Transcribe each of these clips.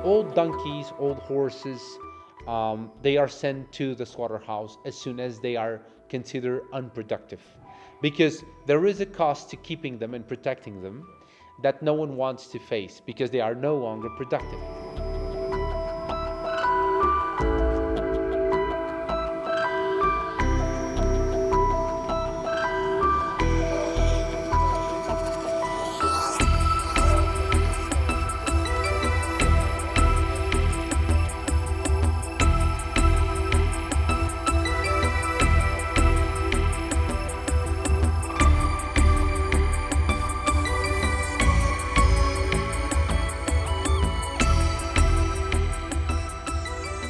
Old donkeys, old horses, they are sent to the slaughterhouse as soon as they are considered unproductive, because there is a cost to keeping them and protecting them that no one wants to face because they are no longer productive.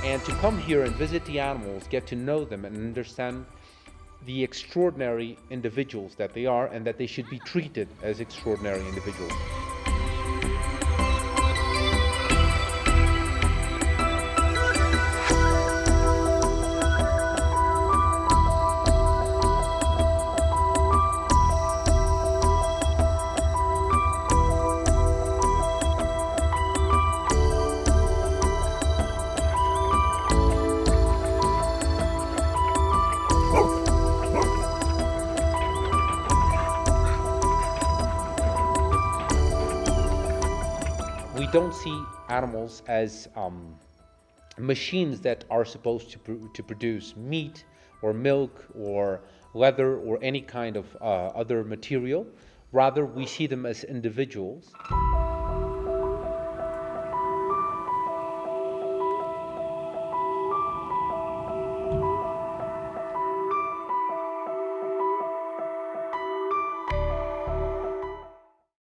And to come here and visit the animals, get to know them, and understand the extraordinary individuals that they are, and that they should be treated as extraordinary individuals. We don't see animals as machines that are supposed to produce meat or milk or leather or any kind of other material. Rather, we see them as individuals